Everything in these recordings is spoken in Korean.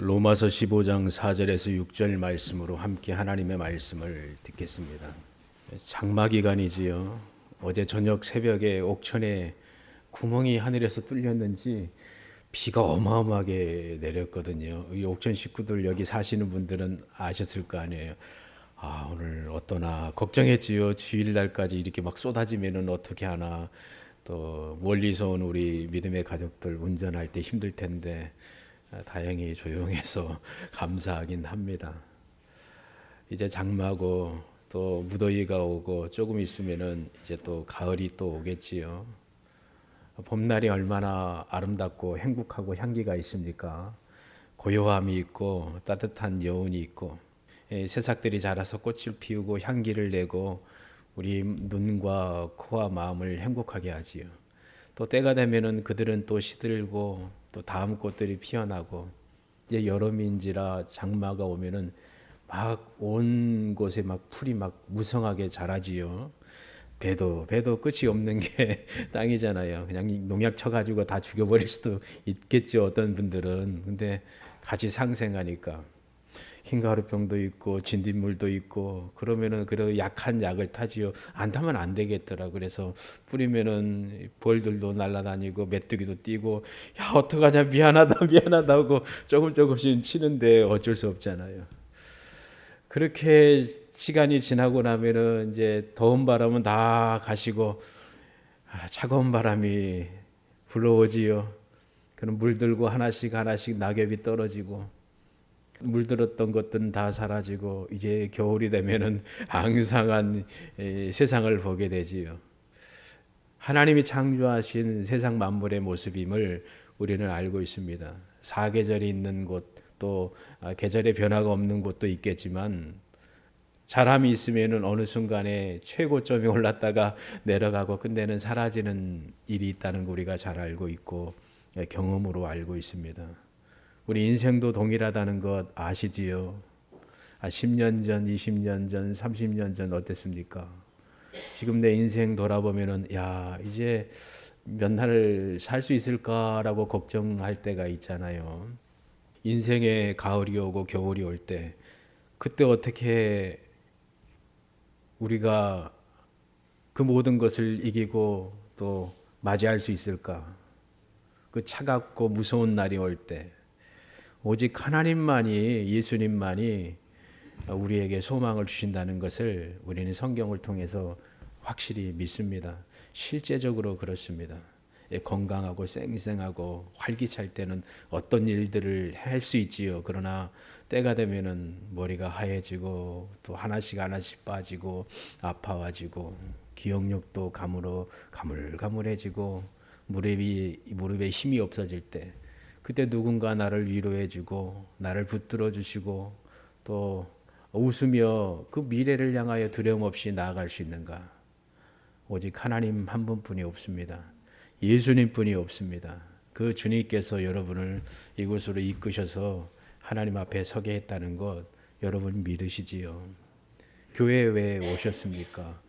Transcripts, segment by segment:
로마서 15장 4절에서 6절 말씀으로 함께 하나님의 말씀을 듣겠습니다. 장마 기간이지요. 어제 저녁 새벽에 옥천에 구멍이 하늘에서 뚫렸는지 비가 어마어마하게 내렸거든요. 이 옥천 식구들 여기 사시는 분들은 아셨을 거 아니에요. 오늘 어떠나 걱정했지요. 주일날까지 이렇게 막 쏟아지면은 어떻게 하나. 또 멀리서 온 우리 믿음의 가족들 운전할 때 힘들 텐데 다행히 조용해서 감사하긴 합니다. 이제 장마고 또 무더위가 오고 조금 있으면은 이제 또 가을이 또 오겠지요. 봄날이 얼마나 아름답고 행복하고 향기가 있습니까? 고요함이 있고 따뜻한 여운이 있고 새싹들이 자라서 꽃을 피우고 향기를 내고 우리 눈과 코와 마음을 행복하게 하지요. 또 때가 되면은 그들은 또 시들고 또 다음 꽃들이 피어나고 이제 여름인지라 장마가 오면은 막 온 곳에 막 풀이 막 무성하게 자라지요. 배도 끝이 없는 게 땅이잖아요. 그냥 농약 쳐가지고 다 죽여버릴 수도 있겠죠. 어떤 분들은. 근데 같이 상생하니까 흰가루병도 있고 진딧물도 있고 그러면은 그래도 약한 약을 타지요. 안 타면 안 되겠더라. 그래서 뿌리면은 벌들도 날아다니고 메뚜기도 뛰고 야 어떡하냐 미안하다 하고 조금씩 치는데 어쩔 수 없잖아요. 그렇게 시간이 지나고 나면은 이제 더운 바람은 다 가시고 차가운 바람이 불어오지요. 그럼 물들고 하나씩 낙엽이 떨어지고 물들었던 것들은 다 사라지고 이제 겨울이 되면은 앙상한 세상을 보게 되지요. 하나님이 창조하신 세상 만물의 모습임을 우리는 알고 있습니다. 사계절이 있는 곳, 또 계절의 변화가 없는 곳도 있겠지만 사람이 있으면은 어느 순간에 최고점이 올랐다가 내려가고 끝내는 사라지는 일이 있다는 거 우리가 잘 알고 있고 경험으로 알고 있습니다. 우리 인생도 동일하다는 것 아시지요? 10년 전, 20년 전, 30년 전 어땠습니까? 지금 내 인생 돌아보면은 야 이제 몇 날 살 수 있을까라고 걱정할 때가 있잖아요. 인생의 가을이 오고 겨울이 올 때 그때 어떻게 우리가 그 모든 것을 이기고 또 맞이할 수 있을까? 그 차갑고 무서운 날이 올 때 오직 하나님만이 예수님만이 우리에게 소망을 주신다는 것을 우리는 성경을 통해서 확실히 믿습니다. 실제적으로 그렇습니다. 건강하고 쌩쌩하고 활기찰 때는 어떤 일들을 할 수 있지요. 그러나 때가 되면은 머리가 하얘지고 또 하나씩 빠지고 아파와지고 기억력도 가물가물해지고 무릎에 힘이 없어질 때 그때 누군가 나를 위로해주고 나를 붙들어 주시고 또 웃으며 그 미래를 향하여 두려움 없이 나아갈 수 있는가? 오직 하나님 한 분뿐이 없습니다. 예수님뿐이 없습니다. 그 주님께서 여러분을 이곳으로 이끄셔서 하나님 앞에 서게 했다는 것 여러분 믿으시지요? 교회에 왜 오셨습니까?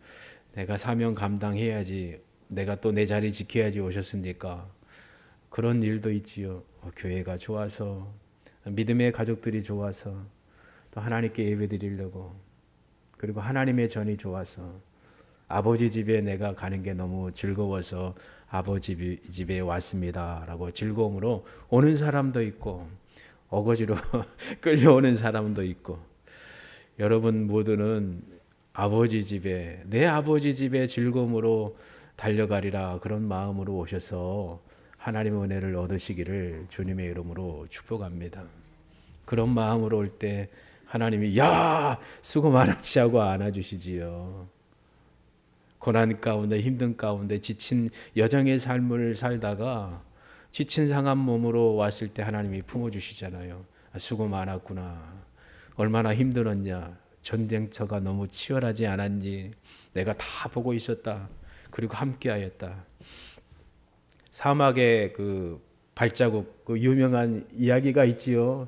내가 사명 감당해야지, 내가 또 내 자리 지켜야지 오셨습니까? 그런 일도 있지요. 교회가 좋아서, 믿음의 가족들이 좋아서, 또 하나님께 예배드리려고, 그리고 하나님의 전이 좋아서, 아버지 집에 내가 가는 게 너무 즐거워서 아버지 집에 왔습니다 라고 즐거움으로 오는 사람도 있고 어거지로 끌려오는 사람도 있고, 여러분 모두는 내 아버지 집에 즐거움으로 달려가리라 그런 마음으로 오셔서 하나님의 은혜를 얻으시기를 주님의 이름으로 축복합니다. 그런 마음으로 올 때 하나님이 야 수고 많았지 하고 안아주시지요. 고난 가운데 힘든 가운데 지친 여정의 삶을 살다가 지친 상한 몸으로 왔을 때 하나님이 품어주시잖아요. 수고 많았구나. 얼마나 힘들었냐. 전쟁터가 너무 치열하지 않았니. 내가 다 보고 있었다. 그리고 함께하였다. 사막의 그 발자국, 그 유명한 이야기가 있지요.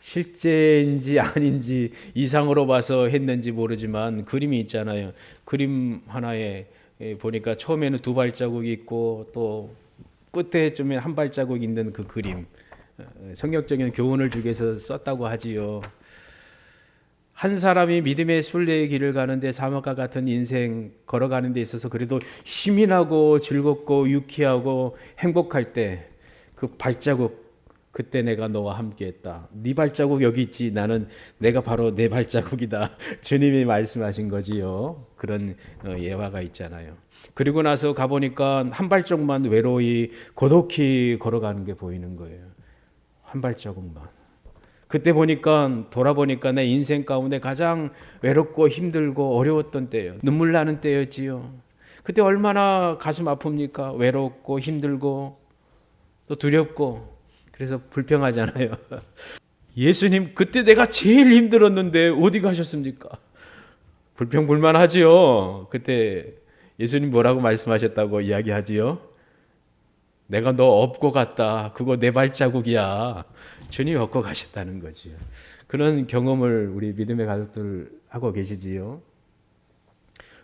실제인지 아닌지 이상으로 봐서 했는지 모르지만 그림이 있잖아요. 그림 하나에 보니까 처음에는 두 발자국이 있고 또 끝에 좀 한 발자국 있는 그 그림, 성경적인 교훈을 주기 위해서 썼다고 하지요. 한 사람이 믿음의 순례의 길을 가는데 사막과 같은 인생 걸어가는 데 있어서 그래도 힘이 나고 즐겁고 유쾌하고 행복할 때 그 발자국, 그때 내가 너와 함께했다. 네 발자국 여기 있지. 나는 내가 바로 내 발자국이다. 주님이 말씀하신 거지요. 그런 예화가 있잖아요. 그리고 나서 가보니까 한 발짝만 외로이 고독히 걸어가는 게 보이는 거예요. 한 발자국만. 그때 보니까 돌아보니까 내 인생 가운데 가장 외롭고 힘들고 어려웠던 때예요. 눈물 나는 때였지요. 그때 얼마나 가슴 아픕니까? 외롭고 힘들고 또 두렵고 그래서 불평하잖아요. 예수님 그때 내가 제일 힘들었는데 어디 가셨습니까? 불평불만하지요. 그때 예수님 뭐라고 말씀하셨다고 이야기하지요? 내가 너 업고 갔다. 그거 내 발자국이야. 주님이 업고 가셨다는 거지요. 그런 경험을 우리 믿음의 가족들 하고 계시지요.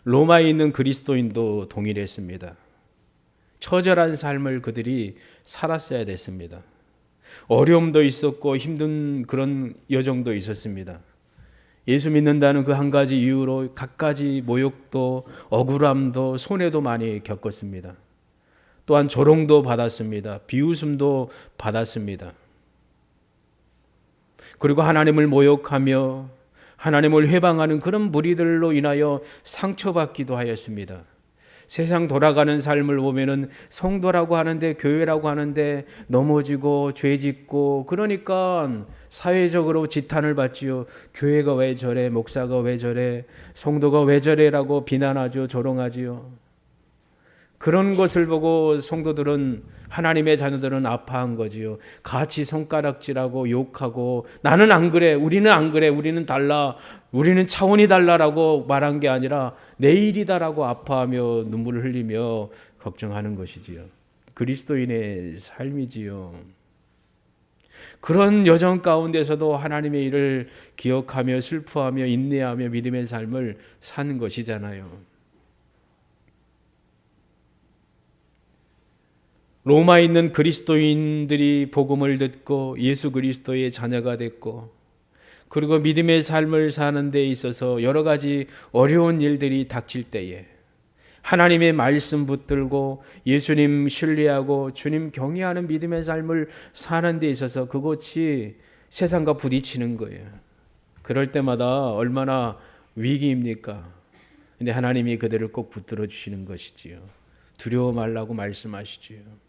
로마에 있는 그리스도인도 동일했습니다. 처절한 삶을 그들이 살았어야 됐습니다. 어려움도 있었고 힘든 그런 여정도 있었습니다. 예수 믿는다는 그 한 가지 이유로 갖가지 모욕도 억울함도 손해도 많이 겪었습니다. 또한 조롱도 받았습니다. 비웃음도 받았습니다. 그리고 하나님을 모욕하며 하나님을 회방하는 그런 무리들로 인하여 상처받기도 하였습니다. 세상 돌아가는 삶을 보면은 성도라고 하는데 교회라고 하는데 넘어지고 죄짓고 그러니까 사회적으로 지탄을 받지요. 교회가 왜 저래, 목사가 왜 저래, 성도가 왜 저래라고 비난하죠. 조롱하지요. 그런 것을 보고 성도들은 하나님의 자녀들은 아파한 거지요. 같이 손가락질하고 욕하고 나는 안 그래, 우리는 안 그래, 우리는 달라, 우리는 차원이 달라라고 말한 게 아니라 내일이다라고 아파하며 눈물을 흘리며 걱정하는 것이지요. 그리스도인의 삶이지요. 그런 여정 가운데서도 하나님의 일을 기억하며 슬퍼하며 인내하며 믿음의 삶을 사는 것이잖아요. 로마에 있는 그리스도인들이 복음을 듣고 예수 그리스도의 자녀가 됐고 그리고 믿음의 삶을 사는 데 있어서 여러 가지 어려운 일들이 닥칠 때에 하나님의 말씀 붙들고 예수님 신뢰하고 주님 경외하는 믿음의 삶을 사는 데 있어서 그것이 세상과 부딪히는 거예요. 그럴 때마다 얼마나 위기입니까? 근데 하나님이 그들을 꼭 붙들어 주시는 것이지요. 두려워 말라고 말씀하시지요.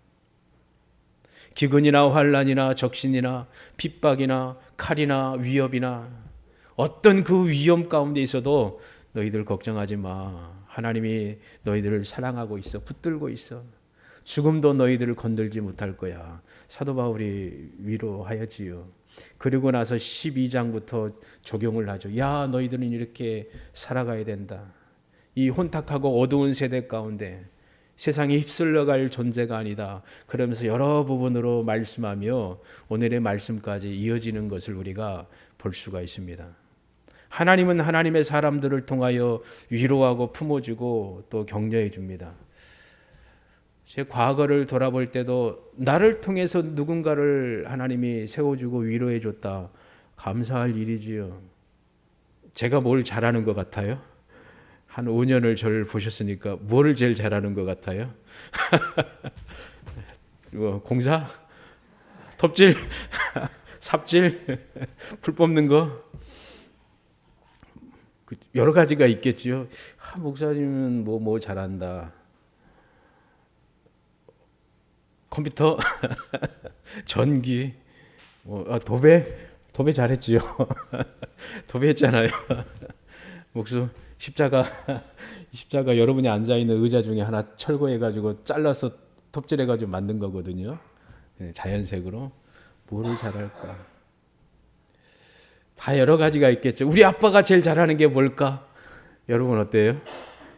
기근이나 환난이나 적신이나 핍박이나 칼이나 위협이나 어떤 그 위험 가운데 있어도 너희들 걱정하지 마. 하나님이 너희들을 사랑하고 있어. 붙들고 있어. 죽음도 너희들을 건들지 못할 거야. 사도 바울이 위로하였지요. 그리고 나서 12장부터 적용을 하죠. 야, 너희들은 이렇게 살아가야 된다. 이 혼탁하고 어두운 세대 가운데 세상에 휩쓸려갈 존재가 아니다. 그러면서 여러 부분으로 말씀하며 오늘의 말씀까지 이어지는 것을 우리가 볼 수가 있습니다. 하나님은 하나님의 사람들을 통하여 위로하고 품어주고 또 격려해 줍니다. 제 과거를 돌아볼 때도 나를 통해서 누군가를 하나님이 세워주고 위로해 줬다. 감사할 일이지요. 제가 뭘 잘하는 것 같아요? 한 5년을 저를 보셨으니까 뭐를 제일 잘하는 것 같아요? 공사? 톱질? 삽질? 풀 뽑는 거? 여러 가지가 있겠죠. 목사님은 뭐 잘한다. 컴퓨터? 전기? 도배 잘했지요. 도배했잖아요. 목수 십자가 여러분이 앉아있는 의자 중에 하나 철거해가지고 잘라서 톱질해가지고 만든 거거든요. 자연색으로. 뭐를 잘할까? 다 여러 가지가 있겠죠. 우리 아빠가 제일 잘하는 게 뭘까? 여러분 어때요?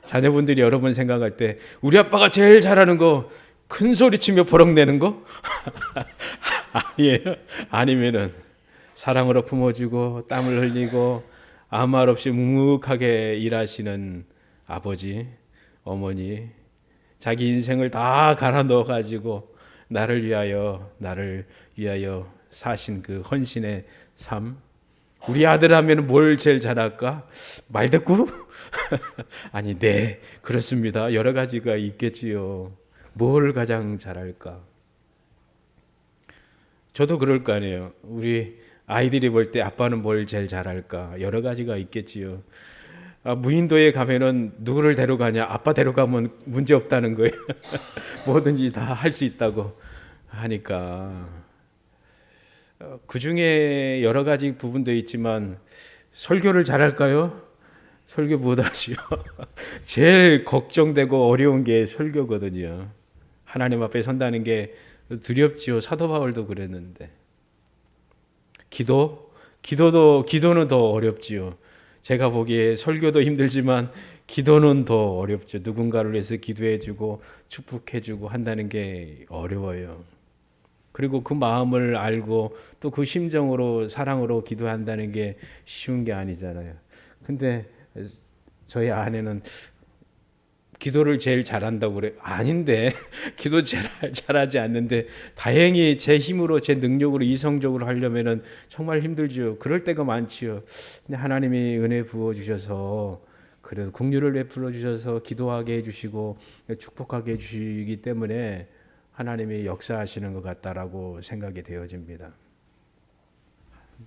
자녀분들이 여러분 생각할 때 우리 아빠가 제일 잘하는 거 큰 소리 치며 버럭내는 거? 아니에요. 아니면은 사랑으로 품어주고 땀을 흘리고 아무 말 없이 묵묵하게 일하시는 아버지, 어머니, 자기 인생을 다 갈아 넣어가지고 나를 위하여 사신 그 헌신의 삶. 우리 아들 하면 뭘 제일 잘할까? 말대꾸? 아니, 네, 그렇습니다. 여러 가지가 있겠지요. 뭘 가장 잘할까? 저도 그럴 거 아니에요. 우리 아이들이 볼 때 아빠는 뭘 제일 잘할까? 여러 가지가 있겠지요. 무인도에 가면은 누구를 데려가냐? 아빠 데려가면 문제 없다는 거예요. 뭐든지 다 할 수 있다고 하니까. 그 중에 여러 가지 부분도 있지만 설교를 잘할까요? 설교 못하지요. 제일 걱정되고 어려운 게 설교거든요. 하나님 앞에 선다는 게 두렵지요. 사도 바울도 그랬는데. 기도는 더 어렵지요. 제가 보기에 설교도 힘들지만 기도는 더 어렵죠. 누군가를 위해서 기도해주고 축복해주고 한다는 게 어려워요. 그리고 그 마음을 알고 또 그 심정으로 사랑으로 기도한다는 게 쉬운 게 아니잖아요. 근데 저희 아내는 기도를 제일 잘한다고 그래. 아닌데 기도 잘하지 않는데 다행히 제 힘으로 제 능력으로 이성적으로 하려면은 정말 힘들죠. 그럴 때가 많지요. 근데 하나님이 은혜 부어 주셔서 그래도 긍휼을 베풀어 주셔서 기도하게 해주시고 축복하게 해주시기 때문에 하나님이 역사하시는 것 같다라고 생각이 되어집니다.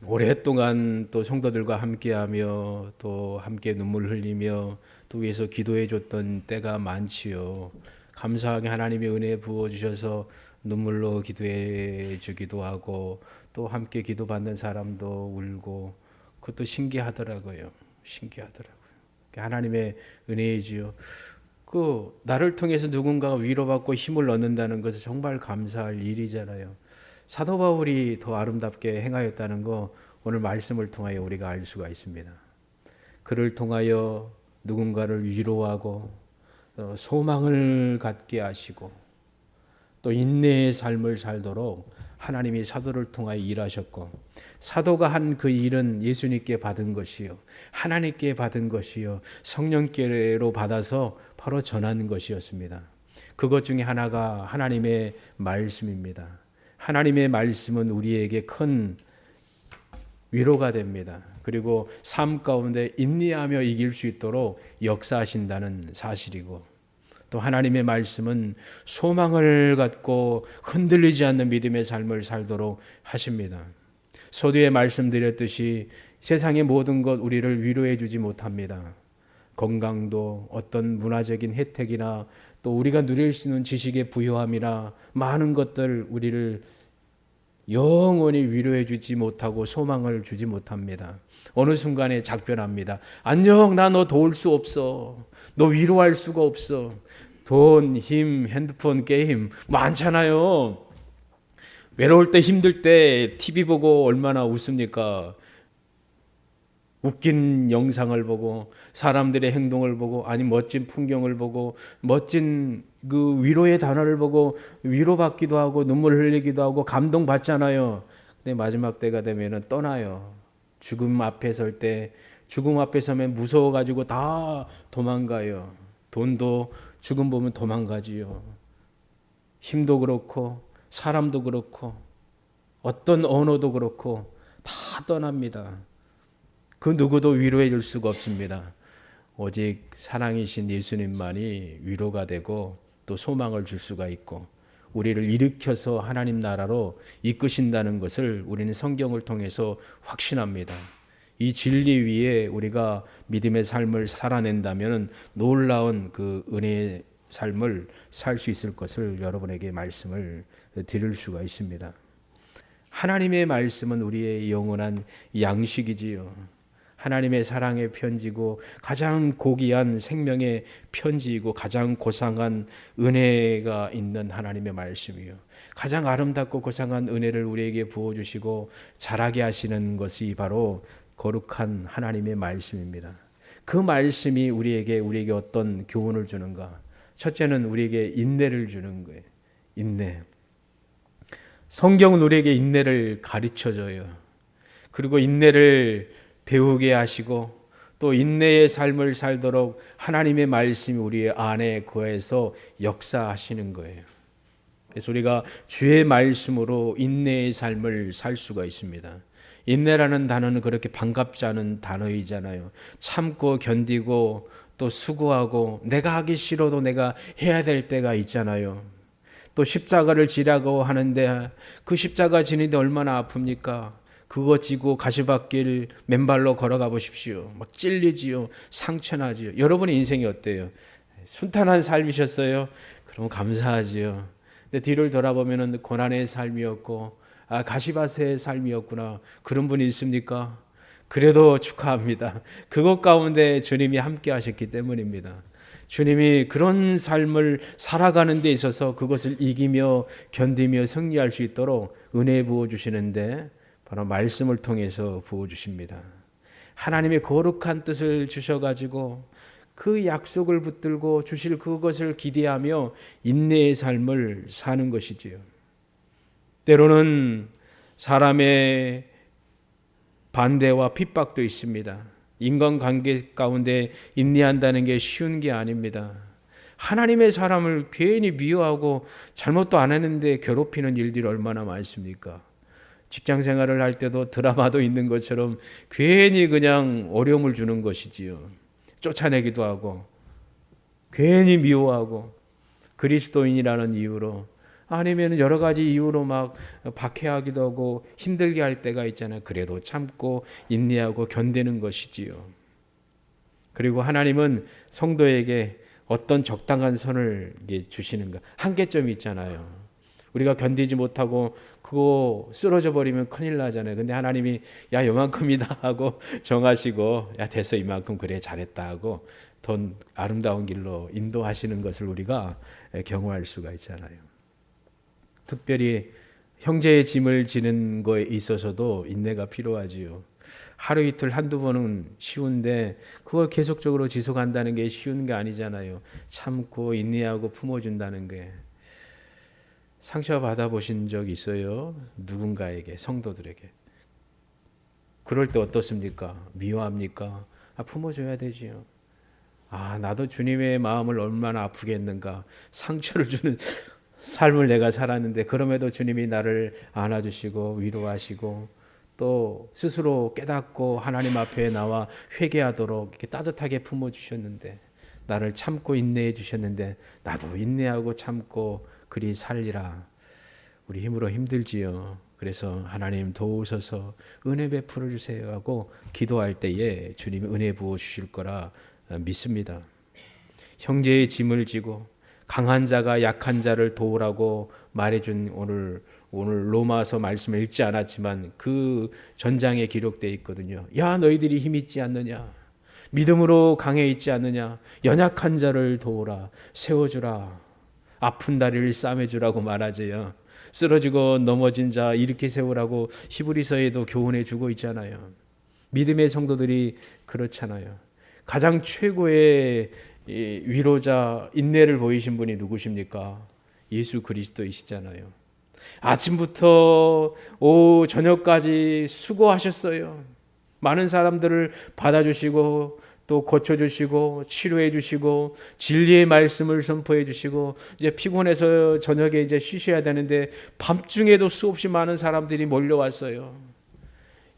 오랫동안 또 성도들과 함께하며 또 함께 눈물 흘리며 또 위해서 기도해 줬던 때가 많지요. 감사하게 하나님의 은혜 부어 주셔서 눈물로 기도해 주기도 하고 또 함께 기도받는 사람도 울고 그것도 신기하더라고요. 하나님의 은혜이지요. 그 나를 통해서 누군가가 위로받고 힘을 얻는다는 것은 정말 감사할 일이잖아요. 사도 바울이 더 아름답게 행하였다는 거 오늘 말씀을 통하여 우리가 알 수가 있습니다. 그를 통하여 누군가를 위로하고 소망을 갖게 하시고 또 인내의 삶을 살도록 하나님이 사도를 통하여 일하셨고 사도가 한 그 일은 예수님께 받은 것이요 하나님께 받은 것이요 성령께로 받아서 바로 전하는 것이었습니다. 그것 중에 하나가 하나님의 말씀입니다. 하나님의 말씀은 우리에게 큰 위로가 됩니다. 그리고 삶 가운데 인내하며 이길 수 있도록 역사하신다는 사실이고 또 하나님의 말씀은 소망을 갖고 흔들리지 않는 믿음의 삶을 살도록 하십니다. 서두에 말씀드렸듯이 세상의 모든 것 우리를 위로해 주지 못합니다. 건강도 어떤 문화적인 혜택이나 또 우리가 누릴 수 있는 지식의 부요함이나 많은 것들 우리를 영원히 위로해 주지 못하고 소망을 주지 못합니다. 어느 순간에 작별합니다. 안녕, 나 너 도울 수 없어. 너 위로할 수가 없어. 돈, 힘, 핸드폰, 게임 많잖아요. 외로울 때 힘들 때 TV 보고 얼마나 웃습니까? 웃긴 영상을 보고 사람들의 행동을 보고 아니 멋진 풍경을 보고 멋진 그 위로의 단어를 보고 위로받기도 하고 눈물 흘리기도 하고 감동받잖아요. 근데 마지막 때가 되면 떠나요. 죽음 앞에 설 때 죽음 앞에 서면 무서워가지고 다 도망가요. 돈도 죽음 보면 도망가지요. 힘도 그렇고 사람도 그렇고 어떤 언어도 그렇고 다 떠납니다. 그 누구도 위로해 줄 수가 없습니다. 오직 사랑이신 예수님만이 위로가 되고 또 소망을 줄 수가 있고 우리를 일으켜서 하나님 나라로 이끄신다는 것을 우리는 성경을 통해서 확신합니다. 이 진리 위에 우리가 믿음의 삶을 살아낸다면 놀라운 그 은혜의 삶을 살 수 있을 것을 여러분에게 말씀을 드릴 수가 있습니다. 하나님의 말씀은 우리의 영원한 양식이지요. 하나님의 사랑의 편지고 가장 고귀한 생명의 편지이고 가장 고상한 은혜가 있는 하나님의 말씀이요. 가장 아름답고 고상한 은혜를 우리에게 부어주시고 자라게 하시는 것이 바로 거룩한 하나님의 말씀입니다. 그 말씀이 우리에게 어떤 교훈을 주는가? 첫째는 우리에게 인내를 주는 거예요. 인내. 성경은 우리에게 인내를 가르쳐줘요. 그리고 인내를 배우게 하시고 또 인내의 삶을 살도록 하나님의 말씀이 우리의 안에 거해서 역사하시는 거예요. 그래서 우리가 주의 말씀으로 인내의 삶을 살 수가 있습니다. 인내라는 단어는 그렇게 반갑지 않은 단어이잖아요. 참고 견디고 또 수고하고 내가 하기 싫어도 내가 해야 될 때가 있잖아요. 또 십자가를 지라고 하는데 그 십자가 지는데 얼마나 아픕니까? 그거 지고 가시밭길 맨발로 걸어가 보십시오. 막 찔리지요. 상처나지요. 여러분의 인생이 어때요? 순탄한 삶이셨어요? 그럼 감사하지요. 근데 뒤를 돌아보면 고난의 삶이었고 가시밭의 삶이었구나. 그런 분이 있습니까? 그래도 축하합니다. 그것 가운데 주님이 함께 하셨기 때문입니다. 주님이 그런 삶을 살아가는 데 있어서 그것을 이기며 견디며 승리할 수 있도록 은혜 부어주시는데 바로 말씀을 통해서 부어주십니다. 하나님의 거룩한 뜻을 주셔가지고 그 약속을 붙들고 주실 그것을 기대하며 인내의 삶을 사는 것이지요. 때로는 사람의 반대와 핍박도 있습니다. 인간관계 가운데 인내한다는 게 쉬운 게 아닙니다. 하나님의 사람을 괜히 미워하고 잘못도 안 했는데 괴롭히는 일들이 얼마나 많습니까? 직장 생활을 할 때도 드라마도 있는 것처럼 괜히 그냥 어려움을 주는 것이지요. 쫓아내기도 하고 괜히 미워하고 그리스도인이라는 이유로 아니면 여러 가지 이유로 막 박해하기도 하고 힘들게 할 때가 있잖아요. 그래도 참고 인내하고 견디는 것이지요. 그리고 하나님은 성도에게 어떤 적당한 선을 주시는가. 한계점이 있잖아요. 우리가 견디지 못하고 그거 쓰러져 버리면 큰일 나잖아요. 근데 하나님이 야 요만큼이다 하고 정하시고 야 됐어 이만큼 그래 잘했다 하고 더 아름다운 길로 인도하시는 것을 우리가 경험할 수가 있잖아요. 특별히 형제의 짐을 지는 거에 있어서도 인내가 필요하지요. 하루 이틀 한두 번은 쉬운데 그걸 계속적으로 지속한다는 게 쉬운 게 아니잖아요. 참고 인내하고 품어준다는 게. 상처 받아보신 적 있어요? 누군가에게, 성도들에게. 그럴 때 어떻습니까? 미워합니까? 품어줘야 되지요. 나도 주님의 마음을 얼마나 아프게 했는가. 상처를 주는 삶을 내가 살았는데 그럼에도 주님이 나를 안아주시고 위로하시고 또 스스로 깨닫고 하나님 앞에 나와 회개하도록 이렇게 따뜻하게 품어주셨는데 나를 참고 인내해 주셨는데 나도 인내하고 참고 그리 살리라. 우리 힘으로 힘들지요. 그래서 하나님 도우셔서 은혜 베풀어 주세요 하고 기도할 때에 주님이 은혜 부어 주실 거라 믿습니다. 형제의 짐을 지고 강한 자가 약한 자를 도우라고 말해준 오늘 로마서 말씀을 읽지 않았지만 그 전장에 기록되어 있거든요. 야 너희들이 힘 있지 않느냐, 믿음으로 강해 있지 않느냐, 연약한 자를 도우라, 세워주라, 아픈 다리를 싸매주라고 말하지요. 쓰러지고 넘어진 자 일으켜 세우라고 히브리서에도 교훈해 주고 있잖아요. 믿음의 성도들이 그렇잖아요. 가장 최고의 위로자, 인내를 보이신 분이 누구십니까? 예수 그리스도이시잖아요. 아침부터 오후 저녁까지 수고하셨어요. 많은 사람들을 받아주시고 또 고쳐주시고 치료해주시고 진리의 말씀을 선포해주시고 이제 피곤해서 저녁에 이제 쉬셔야 되는데 밤중에도 수없이 많은 사람들이 몰려왔어요.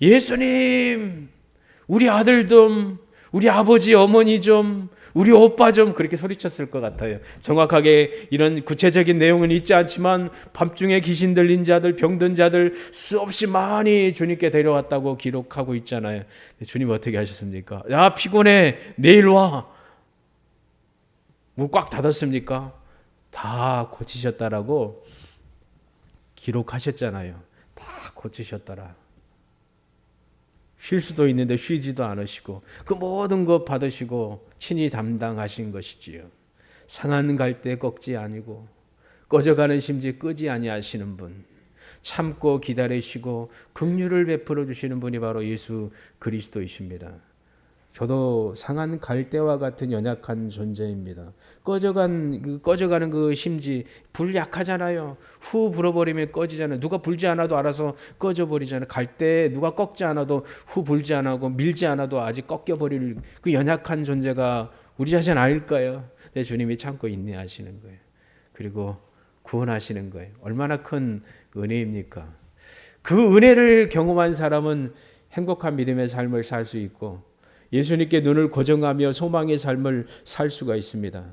예수님, 우리 아들 좀, 우리 아버지 어머니 좀, 우리 오빠 좀 그렇게 소리쳤을 것 같아요. 정확하게 이런 구체적인 내용은 있지 않지만 밤중에 귀신 들린 자들, 병든 자들 수없이 많이 주님께 데려왔다고 기록하고 있잖아요. 주님 어떻게 하셨습니까? 야 피곤해, 내일 와. 문 꽉 닫았습니까? 다 고치셨다라고 기록하셨잖아요. 다 고치셨더라. 쉴 수도 있는데 쉬지도 않으시고 그 모든 것 받으시고 친히 담당하신 것이지요. 상한 갈대 꺾지 아니고 꺼져가는 심지 끄지 아니하시는 분, 참고 기다리시고 긍휼을 베풀어 주시는 분이 바로 예수 그리스도이십니다. 저도 상한 갈대와 같은 연약한 존재입니다. 꺼져가는 그 심지, 불 약하잖아요. 후 불어버리면 꺼지잖아요. 누가 불지 않아도 알아서 꺼져버리잖아요. 갈대 누가 꺾지 않아도 후 불지 않아도 밀지 않아도 아직 꺾여버릴 그 연약한 존재가 우리 자신 아닐까요? 내 주님이 참고 인내하시는 거예요. 그리고 구원하시는 거예요. 얼마나 큰 은혜입니까? 그 은혜를 경험한 사람은 행복한 믿음의 삶을 살 수 있고 예수님께 눈을 고정하며 소망의 삶을 살 수가 있습니다.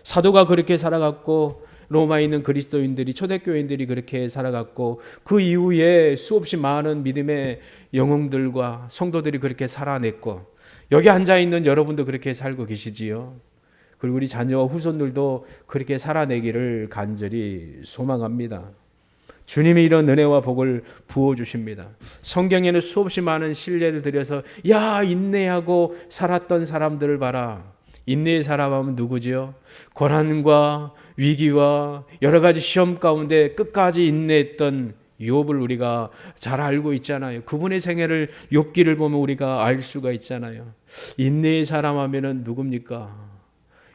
사도가 그렇게 살아갔고 로마에 있는 그리스도인들이 초대교인들이 그렇게 살아갔고 그 이후에 수없이 많은 믿음의 영웅들과 성도들이 그렇게 살아냈고 여기 앉아있는 여러분도 그렇게 살고 계시지요. 그리고 우리 자녀와 후손들도 그렇게 살아내기를 간절히 소망합니다. 주님이 이런 은혜와 복을 부어주십니다. 성경에는 수없이 많은 신뢰를 들여서 야 인내하고 살았던 사람들을 봐라. 인내의 사람하면 누구지요? 고난과 위기와 여러 가지 시험 가운데 끝까지 인내했던 욥을 우리가 잘 알고 있잖아요. 그분의 생애를 욥기를 보면 우리가 알 수가 있잖아요. 인내의 사람 하면은 누굽니까?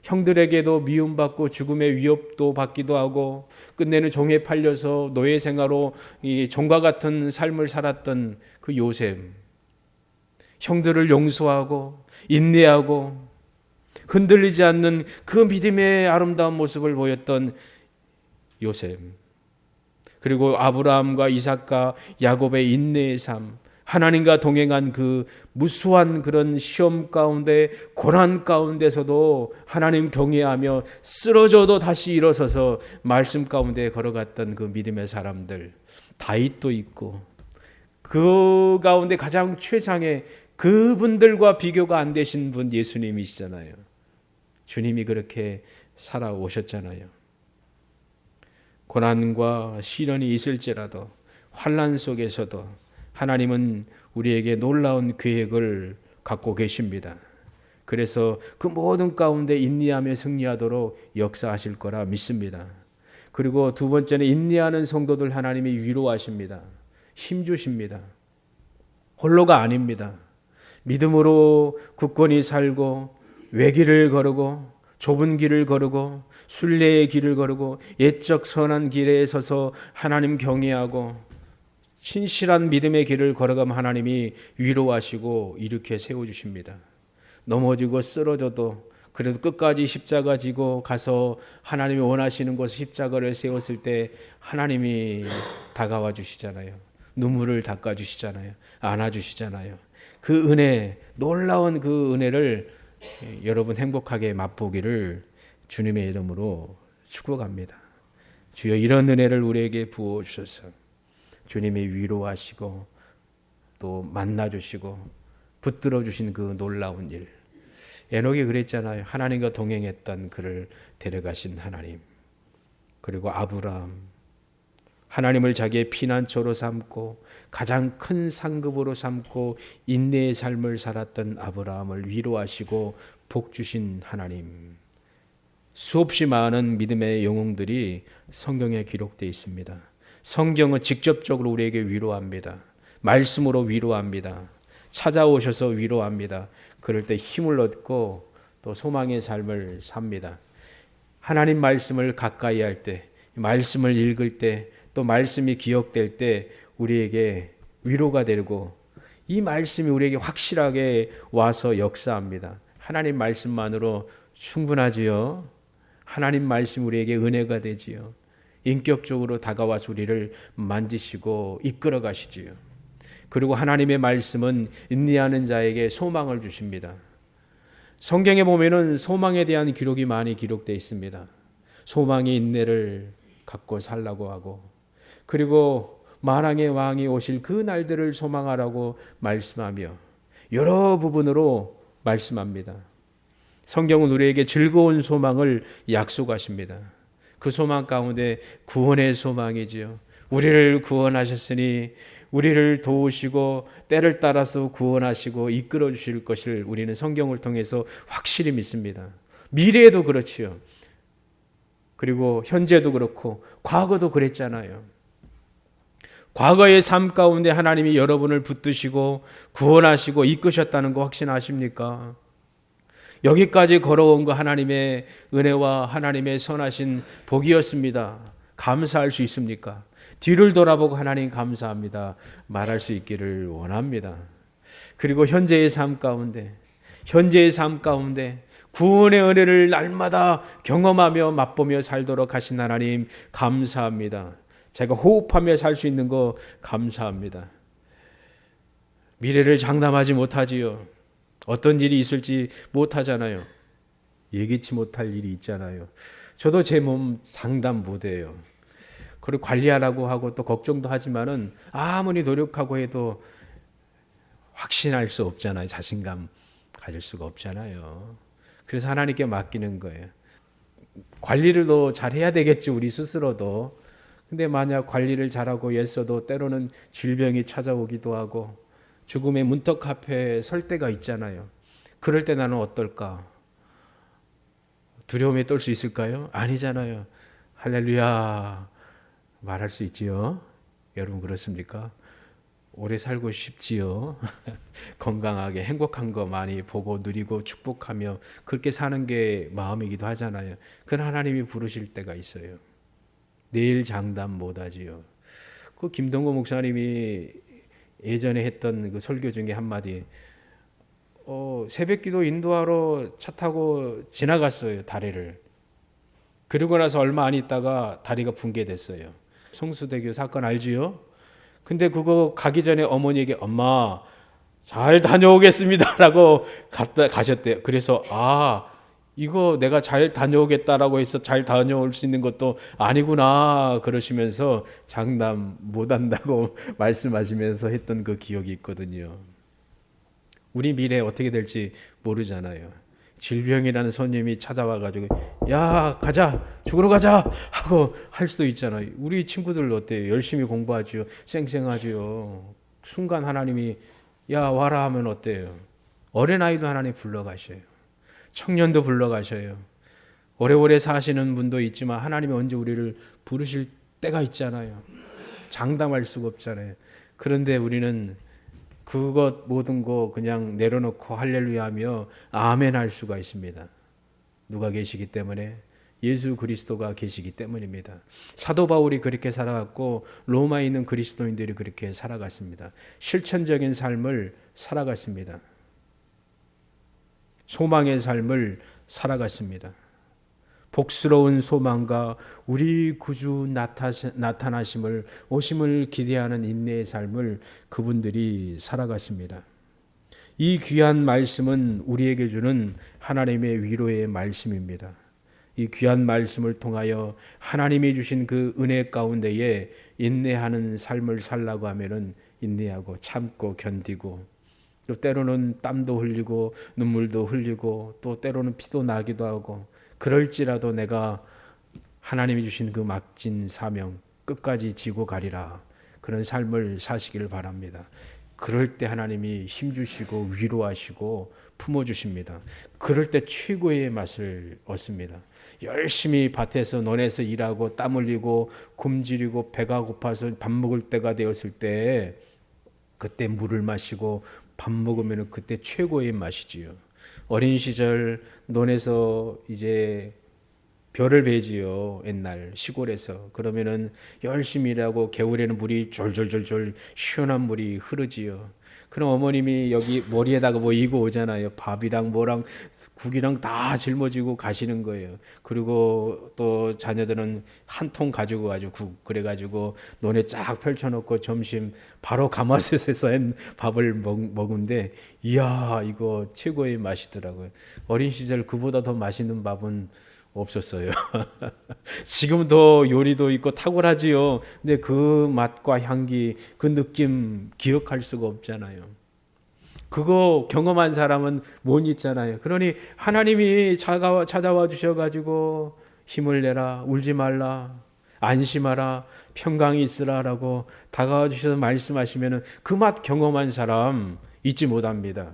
형들에게도 미움받고 죽음의 위협도 받기도 하고 끝내는 종에 팔려서 노예 생활로 이 종과 같은 삶을 살았던 그 요셉. 형들을 용서하고 인내하고 흔들리지 않는 그 믿음의 아름다운 모습을 보였던 요셉. 그리고 아브라함과 이삭과 야곱의 인내의 삶. 하나님과 동행한 그 무수한 그런 시험 가운데 고난 가운데서도 하나님 경외하며 쓰러져도 다시 일어서서 말씀 가운데 걸어갔던 그 믿음의 사람들. 다윗도 있고 그 가운데 가장 최상의 그분들과 비교가 안 되신 분 예수님이시잖아요. 주님이 그렇게 살아오셨잖아요. 고난과 시련이 있을지라도 환난 속에서도 하나님은 우리에게 놀라운 계획을 갖고 계십니다. 그래서 그 모든 가운데 인내하며 승리하도록 역사하실 거라 믿습니다. 그리고 두 번째는 인내하는 성도들 하나님이 위로하십니다. 힘주십니다. 홀로가 아닙니다. 믿음으로 굳건히 살고 외길을 거르고 좁은 길을 거르고 순례의 길을 거르고 옛적 선한 길에 서서 하나님 경외하고 신실한 믿음의 길을 걸어가면 하나님이 위로하시고 일으켜 세워주십니다. 넘어지고 쓰러져도 그래도 끝까지 십자가 지고 가서 하나님이 원하시는 곳에 십자가를 세웠을 때 하나님이 다가와 주시잖아요. 눈물을 닦아주시잖아요. 안아주시잖아요. 그 은혜, 놀라운 그 은혜를 여러분 행복하게 맛보기를 주님의 이름으로 축복합니다. 주여 이런 은혜를 우리에게 부어주셔서 주님이 위로하시고 또 만나주시고 붙들어 주신 그 놀라운 일. 에녹이 그랬잖아요. 하나님과 동행했던 그를 데려가신 하나님. 그리고 아브라함. 하나님을 자기의 피난처로 삼고 가장 큰 상급으로 삼고 인내의 삶을 살았던 아브라함을 위로하시고 복 주신 하나님. 수없이 많은 믿음의 영웅들이 성경에 기록되어 있습니다. 성경은 직접적으로 우리에게 위로합니다. 말씀으로 위로합니다. 찾아오셔서 위로합니다. 그럴 때 힘을 얻고 또 소망의 삶을 삽니다. 하나님 말씀을 가까이 할 때, 말씀을 읽을 때, 또 말씀이 기억될 때 우리에게 위로가 되고 이 말씀이 우리에게 확실하게 와서 역사합니다. 하나님 말씀만으로 충분하지요. 하나님 말씀 우리에게 은혜가 되지요. 인격적으로 다가와서 우리를 만지시고 이끌어 가시지요. 그리고 하나님의 말씀은 인내하는 자에게 소망을 주십니다. 성경에 보면은 소망에 대한 기록이 많이 기록되어 있습니다. 소망의 인내를 갖고 살라고 하고 그리고 만왕의 왕이 오실 그 날들을 소망하라고 말씀하며 여러 부분으로 말씀합니다. 성경은 우리에게 즐거운 소망을 약속하십니다. 그 소망 가운데 구원의 소망이지요. 우리를 구원하셨으니 우리를 도우시고 때를 따라서 구원하시고 이끌어 주실 것을 우리는 성경을 통해서 확실히 믿습니다. 미래에도 그렇지요. 그리고 현재도 그렇고 과거도 그랬잖아요. 과거의 삶 가운데 하나님이 여러분을 붙드시고 구원하시고 이끄셨다는 거 확신하십니까? 여기까지 걸어온 거 하나님의 은혜와 하나님의 선하신 복이었습니다. 감사할 수 있습니까? 뒤를 돌아보고 하나님 감사합니다. 말할 수 있기를 원합니다. 그리고 현재의 삶 가운데 구원의 은혜를 날마다 경험하며 맛보며 살도록 하신 하나님 감사합니다. 제가 호흡하며 살 수 있는 거 감사합니다. 미래를 장담하지 못하지요. 어떤 일이 있을지 못하잖아요. 예기치 못할 일이 있잖아요. 저도 제 몸 상담 못해요. 그걸 관리하라고 하고 또 걱정도 하지만은 아무리 노력하고 해도 확신할 수 없잖아요. 자신감 가질 수가 없잖아요. 그래서 하나님께 맡기는 거예요. 관리를 더 잘해야 되겠지, 우리 스스로도. 근데 만약 관리를 잘하고 애써도 때로는 질병이 찾아오기도 하고 죽음의 문턱 앞에 설 때가 있잖아요. 그럴 때 나는 어떨까? 두려움에 떨 수 있을까요? 아니잖아요. 할렐루야 말할 수 있지요. 여러분 그렇습니까? 오래 살고 싶지요. 건강하게 행복한 거 많이 보고 누리고 축복하며 그렇게 사는 게 마음이기도 하잖아요. 그건 하나님이 부르실 때가 있어요. 내일 장담 못하지요. 그 김동고 목사님이 예전에 했던 그 설교 중에 한마디, 새벽기도 인도하러 차 타고 지나갔어요, 다리를. 그러고 나서 얼마 안 있다가 다리가 붕괴됐어요. 성수대교 사건 알지요? 근데 그거 가기 전에 어머니에게 엄마 잘 다녀오겠습니다 라고 가셨대요. 그래서 이거 내가 잘 다녀오겠다라고 해서 잘 다녀올 수 있는 것도 아니구나 그러시면서 장담 못한다고 말씀하시면서 했던 그 기억이 있거든요. 우리 미래 어떻게 될지 모르잖아요. 질병이라는 손님이 찾아와가지고 야 가자 죽으러 가자 하고 할 수도 있잖아요. 우리 친구들 어때요? 열심히 공부하지요. 쌩쌩하지요. 순간 하나님이 야 와라 하면 어때요? 어린아이도 하나님 불러가셔요. 청년도 불러가셔요. 오래오래 사시는 분도 있지만 하나님이 언제 우리를 부르실 때가 있잖아요. 장담할 수가 없잖아요. 그런데 우리는 그것 모든 거 그냥 내려놓고 할렐루야 하며 아멘 할 수가 있습니다. 누가 계시기 때문에? 예수 그리스도가 계시기 때문입니다. 사도 바울이 그렇게 살아갔고 로마에 있는 그리스도인들이 그렇게 살아갔습니다. 실천적인 삶을 살아갔습니다. 소망의 삶을 살아갔습니다. 복스러운 소망과 우리 구주 나타나심을 오심을 기대하는 인내의 삶을 그분들이 살아갔습니다. 이 귀한 말씀은 우리에게 주는 하나님의 위로의 말씀입니다. 이 귀한 말씀을 통하여 하나님이 주신 그 은혜 가운데에 인내하는 삶을 살라고 하면은 인내하고 참고 견디고 또 때로는 땀도 흘리고 눈물도 흘리고 또 때로는 피도 나기도 하고 그럴지라도 내가 하나님이 주신 그 막진 사명 끝까지 지고 가리라. 그런 삶을 사시기를 바랍니다. 그럴 때 하나님이 힘주시고 위로하시고 품어주십니다. 그럴 때 최고의 맛을 얻습니다. 열심히 밭에서 논에서 일하고 땀 흘리고 굶주리고 배가 고파서 밥 먹을 때가 되었을 때 그때 물을 마시고 밥 먹으면 그때 최고의 맛이지요. 어린 시절 논에서 이제 벼를 베지요. 옛날 시골에서. 그러면은 열심히 일하고 겨울에는 물이 졸졸졸졸 시원한 물이 흐르지요. 그럼 어머님이 여기 머리에다가 뭐 이고 오잖아요. 밥이랑 뭐랑 국이랑 다 짊어지고 가시는 거예요. 그리고 또 자녀들은 한 통 가지고 가지고 국 그래가지고 논에 쫙 펼쳐놓고 점심 바로 가마솥에서 한 밥을 먹은데 이야 이거 최고의 맛이더라고요. 어린 시절 그보다 더 맛있는 밥은 없었어요. 지금도 요리도 있고 탁월하지요. 근데 그 맛과 향기, 그 느낌 기억할 수가 없잖아요. 그거 경험한 사람은 못 잊잖아요. 그러니 하나님이 찾아와 주셔가지고 힘을 내라, 울지 말라, 안심하라, 평강이 있으라라고 다가와 주셔서 말씀하시면은 그 맛 경험한 사람 잊지 못합니다.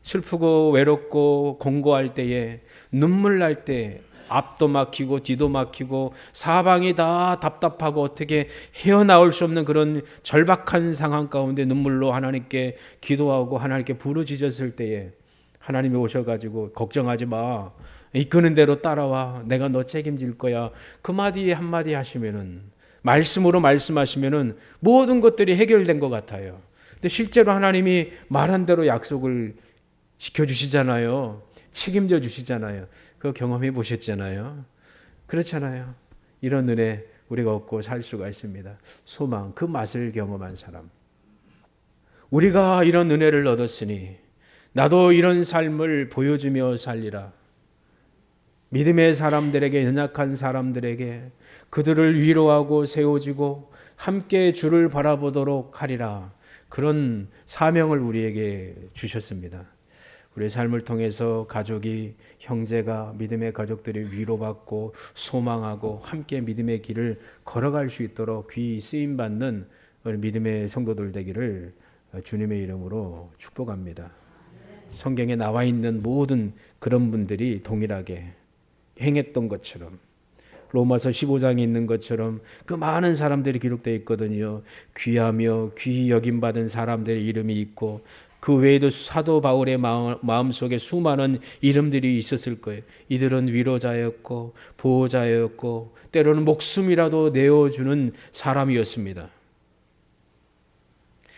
슬프고 외롭고 공고할 때에 눈물 날 때 앞도 막히고 뒤도 막히고 사방이 다 답답하고 어떻게 헤어나올 수 없는 그런 절박한 상황 가운데 눈물로 하나님께 기도하고 하나님께 부르짖었을 때에 하나님이 오셔가지고 걱정하지 마. 이끄는 대로 따라와. 내가 너 책임질 거야. 그 마디 한마디 하시면은 말씀으로 말씀하시면은 모든 것들이 해결된 것 같아요. 근데 실제로 하나님이 말한 대로 약속을 지켜주시잖아요. 책임져 주시잖아요. 그거 경험해 보셨잖아요. 그렇잖아요. 이런 은혜 우리가 얻고 살 수가 있습니다. 소망, 그 맛을 경험한 사람. 우리가 이런 은혜를 얻었으니 나도 이런 삶을 보여주며 살리라. 믿음의 사람들에게, 연약한 사람들에게 그들을 위로하고 세워주고 함께 주를 바라보도록 하리라. 그런 사명을 우리에게 주셨습니다. 우리의 삶을 통해서 가족이, 형제가, 믿음의 가족들이 위로받고 소망하고 함께 믿음의 길을 걸어갈 수 있도록 귀히 쓰임받는 믿음의 성도들 되기를 주님의 이름으로 축복합니다. 성경에 나와 있는 모든 그런 분들이 동일하게 행했던 것처럼, 로마서 15장에 있는 것처럼 그 많은 사람들이 기록되어 있거든요. 귀하며 귀히 여김받은 사람들의 이름이 있고, 그 외에도 사도 바울의 마음속에 수많은 이름들이 있었을 거예요. 이들은 위로자였고 보호자였고 때로는 목숨이라도 내어주는 사람이었습니다.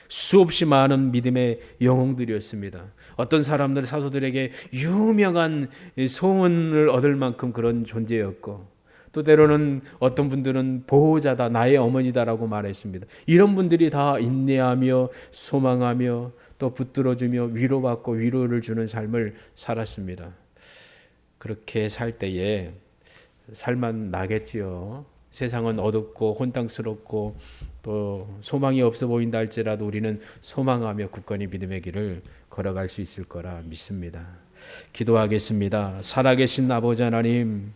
수없이 많은 믿음의 영웅들이었습니다. 어떤 사람들은 사도들에게 유명한 소문을 얻을 만큼 그런 존재였고, 또 때로는 어떤 분들은 보호자다, 나의 어머니다라고 말했습니다. 이런 분들이 다 인내하며 소망하며 또 붙들어주며 위로받고 위로를 주는 삶을 살았습니다. 그렇게 살 때에 살만 나겠지요. 세상은 어둡고 혼탕스럽고 또 소망이 없어 보인다 할지라도 우리는 소망하며 굳건히 믿음의 길을 걸어갈 수 있을 거라 믿습니다. 기도하겠습니다. 살아계신 아버지 하나님,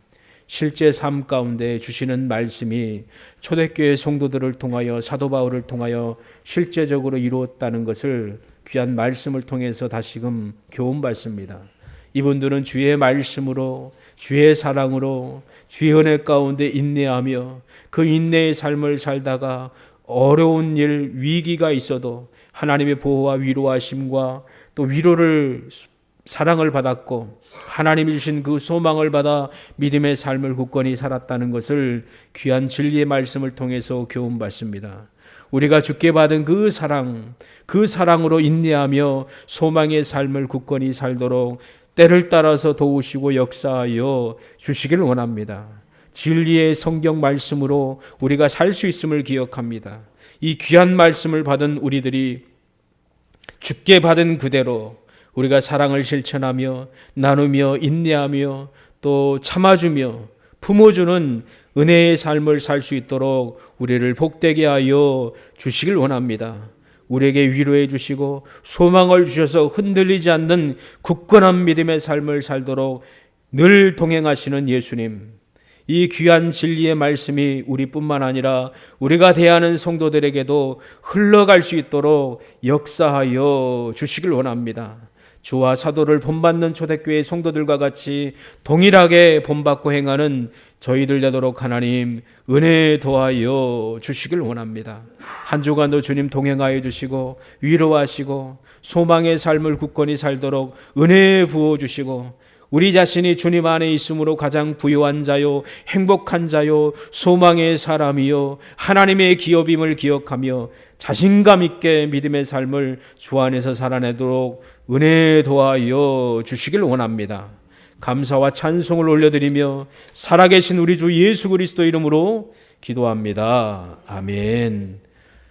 실제 삶 가운데 주시는 말씀이 초대교회 성도들을 통하여 사도 바울을 통하여 실제적으로 이루었다는 것을 귀한 말씀을 통해서 다시금 교훈받습니다. 이분들은 주의 말씀으로, 주의 사랑으로, 주의 은혜 가운데 인내하며 그 인내의 삶을 살다가 어려운 일, 위기가 있어도 하나님의 보호와 위로하심과 또 위로를, 사랑을 받았고 하나님이 주신 그 소망을 받아 믿음의 삶을 굳건히 살았다는 것을 귀한 진리의 말씀을 통해서 교훈받습니다. 우리가 주께 받은 그 사랑, 그 사랑으로 인내하며 소망의 삶을 굳건히 살도록 때를 따라서 도우시고 역사하여 주시길 원합니다. 진리의 성경 말씀으로 우리가 살 수 있음을 기억합니다. 이 귀한 말씀을 받은 우리들이 주께 받은 그대로 우리가 사랑을 실천하며 나누며 인내하며 또 참아주며 품어주는 은혜의 삶을 살 수 있도록 우리를 복되게 하여 주시길 원합니다. 우리에게 위로해 주시고 소망을 주셔서 흔들리지 않는 굳건한 믿음의 삶을 살도록 늘 동행하시는 예수님, 이 귀한 진리의 말씀이 우리뿐만 아니라 우리가 대하는 성도들에게도 흘러갈 수 있도록 역사하여 주시길 원합니다. 주와 사도를 본받는 초대교회 성도들과 같이 동일하게 본받고 행하는 저희들 되도록 하나님 은혜 더하여 주시길 원합니다. 한 주간도 주님 동행하여 주시고 위로하시고 소망의 삶을 굳건히 살도록 은혜 부어주시고 우리 자신이 주님 안에 있음으로 가장 부유한 자요 행복한 자요 소망의 사람이요 하나님의 기업임을 기억하며 자신감 있게 믿음의 삶을 주 안에서 살아내도록 은혜 도하여 주시길 원합니다. 감사와 찬송을 올려드리며 살아계신 우리 주 예수 그리스도 이름으로 기도합니다. 아멘.